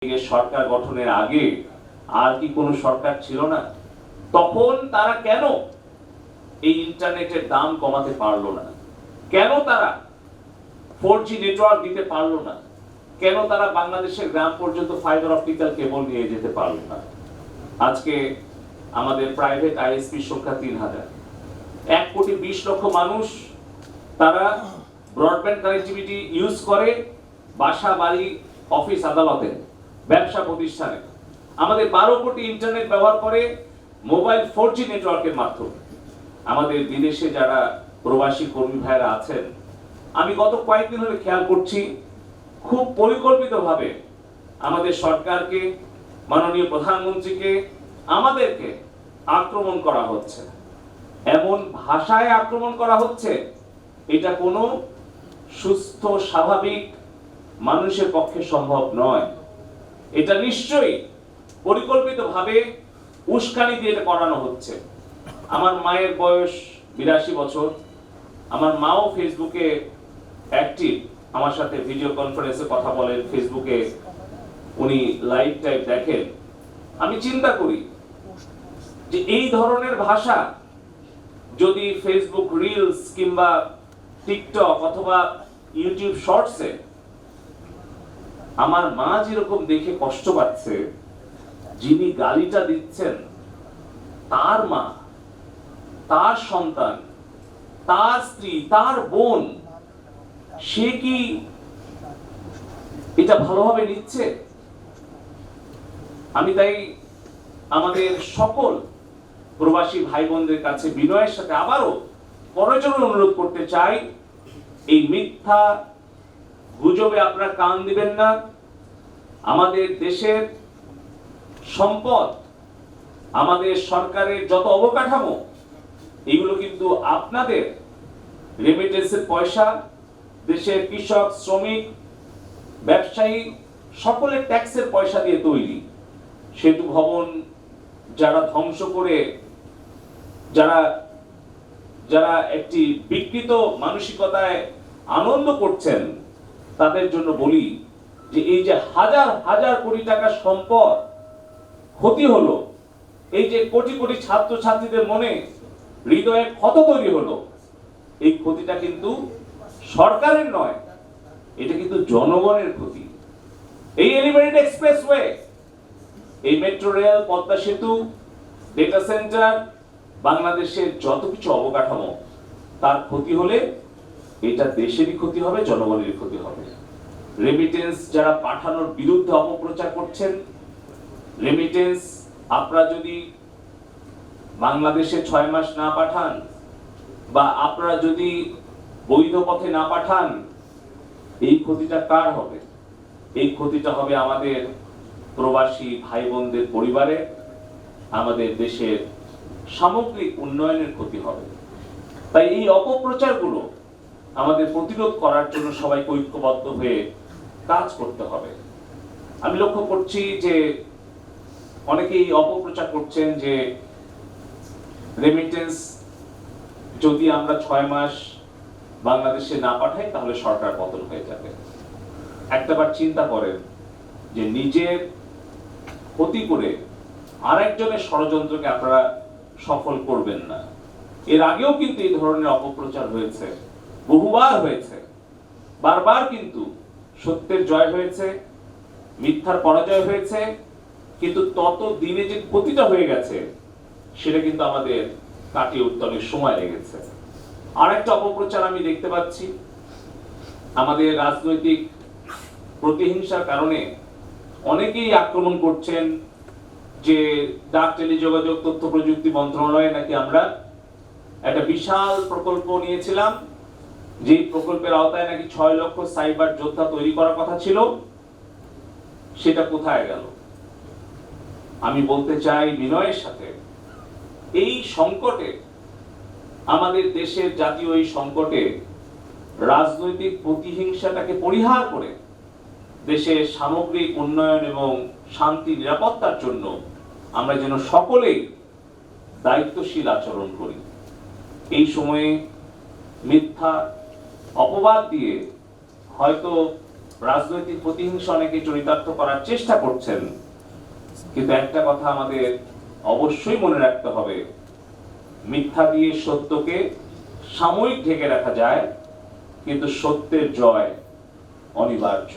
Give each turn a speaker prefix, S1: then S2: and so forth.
S1: সরকার গঠনের আগে আর কি কোনো সরকার ছিল না? তখন তারা কেন এই ইন্টারনেটের দাম কমাতে পারলো না? কেন তারা 4G নেটওয়ার্ক দিতে পারলো না? কেন তারা বাংলাদেশের গ্রাম পর্যন্ত ফাইবার অপটিক্যাল কেবল নিয়ে যেতে পারলো না? আজকে আমাদের প্রাইভেট আইএসপি সংখ্যা 3000, 1,20,00,000 মানুষ তারা ব্রডব্যান্ড কানেক্টিভিটি ইউজ করে বাসা, বাড়ি, অফিস, আদালতে, ব্যবসা প্রতিষ্ঠানে। আমাদের 12 কোটি ইন্টারনেট ব্যবহার করে মোবাইল 4G নেটওয়ার্কের মাধ্যমে। আমাদের বিদেশে যারা প্রবাসী কর্মী ভাইরা আছেন, আমি গত কয়েকদিন ধরে খেয়াল করছি খুব পরিকল্পিতভাবে আমাদের সরকারকে, মাননীয় প্রধানমন্ত্রীকে, আমাদেরকে আক্রমণ করা হচ্ছে। এমন ভাষায় আক্রমণ করা হচ্ছে, এটা কোনো সুস্থ স্বাভাবিক মানুষের পক্ষে সম্ভব নয়। এটা নিশ্চয়ই পরিকল্পিতভাবে উস্কানি দিয়ে এটা করানো হচ্ছে। আমার মায়ের বয়স 82 বছর। আমার মাও ফেসবুকে অ্যাক্টিভ, আমার সাথে ভিডিও কনফারেন্সে কথা বলেন, ফেসবুকে উনি লাইভ টাইপ দেখেন। আমি চিন্তা করি যে এই ধরনের ভাষা যদি ফেসবুক রিলস কিংবা টিকটক অথবা ইউটিউব শর্টসে আমার মা যেরকম দেখে কষ্ট পাচ্ছে, যিনি গালিটা দিচ্ছেন তার মা, তার সন্তান, তার স্ত্রী, তার বোন, সে কি এটা ভালোভাবে নিচ্ছে? আমি তাই আমাদের সকল প্রবাসী ভাই বোনদের কাছে বিনয়ের সাথে আবারও করজোড়ে অনুরোধ করতে চাই, এই মিথ্যা গুজবে আপনারা কান দিবেন না। আমাদের দেশের সম্পদ, আমাদের সরকারের যত অবকাঠামো, এগুলো কিন্তু আপনাদের রেমিটেন্সের পয়সা, দেশের কৃষক, শ্রমিক, ব্যবসায়ী সকলের ট্যাক্সের পয়সা দিয়ে তৈরি। সেতু ভবন যারা ধ্বংস করে, যারা একটি বিকৃত মানসিকতায় আনন্দ করছেন, তাদের জন্য বলি যে এই যে হাজার হাজার কোটি টাকার সম্পদ ক্ষতি হলো, এই যে কোটি কোটি ছাত্র ছাত্রীদের মনে হৃদয়ে ক্ষত তৈরি হলো, এই ক্ষতিটা কিন্তু সরকারের নয়, এটা কিন্তু জনগণের ক্ষতি। এই এলিভেটেড এক্সপ্রেসওয়ে, এই মেট্রো রেল, পদ্মা সেতু, ডেটা সেন্টার, বাংলাদেশের যত কিছু অবকাঠামো, তার ক্ষতি হলে এটা দেশেরই ক্ষতি হবে, জনগণেরই ক্ষতি হবে। রেমিটেন্স যারা পাঠানোর বিরুদ্ধে অপপ্রচার করছেন, রেমিটেন্স আপনারা যদি বাংলাদেশে 6 মাস না পাঠান বা আপনারা যদি বৈধ পথে না পাঠান, এই ক্ষতিটা কার হবে? এই ক্ষতিটা হবে আমাদের প্রবাসী ভাই বোনদের পরিবারে, আমাদের দেশের সামগ্রিক উন্নয়নের ক্ষতি হবে। তাই এই অপপ্রচারগুলো আমাদের প্রতিরোধ করার জন্য সবাইকে ঐক্যবদ্ধ হয়ে কাজ করতে হবে। আমি লক্ষ্য করছি যে অনেকেই অপপ্রচার করছেন যে রেমিটেন্স যদি আমরা 6 মাস বাংলাদেশে না পাঠাই তাহলে সরকার পতন হয়ে যাবে। একটাবার চিন্তা করেন যে নিজের ক্ষতি করে আরেকজনের ষড়যন্ত্রকে আপনারা সফল করবেন না। এর আগেও কিন্তু এই ধরনের অপপ্রচার হয়েছে, বহুবার হয়েছে, বারবার কিন্তু সত্যের জয় হয়েছে, মিথ্যার পরাজয় হয়েছে, কিন্তু তত দিনে যে ক্ষতিটা হয়ে গেছে সেটা কিন্তু আমাদের কাটিয়ে উঠতে অনেক সময় লেগেছে। আরেকটা অপপ্রচার আমি দেখতে পাচ্ছি, আমাদের রাজনৈতিক প্রতিহিংসার কারণে অনেকেই আক্রমণ করছেন যে ডাক, টেলিযোগাযোগ, তথ্য প্রযুক্তি মন্ত্রণালয়ে নাকি আমরা একটা বিশাল প্রকল্প নিয়েছিলাম, যে প্রকল্পের আওতায় নাকি 6 লক্ষ সাইবার যোদ্ধা তৈরি করার কথা ছিল, সেটা কোথায় গেল? আমি বলতে চাই বিনয়ের সাথে, এই সংকটে, আমাদের দেশের জাতীয় এই সংকটে রাজনৈতিক প্রতিহিংসাটাকে পরিহার করে দেশের সামগ্রিক উন্নয়ন এবং শান্তি নিরাপত্তার জন্য আমরা যেন সকলেই দায়িত্বশীল আচরণ করি। এই সময়ে মিথ্যা অপবাদ দিয়ে হয়তো রাজনৈতিক প্রতিহিংসা অনেকে চরিতার্থ করার চেষ্টা করছেন, কিন্তু একটা কথা আমাদের অবশ্যই মনে রাখতে হবে, মিথ্যা দিয়ে সত্যকে সাময়িক ঢেকে রাখা যায়, কিন্তু সত্যের জয় অনিবার্য।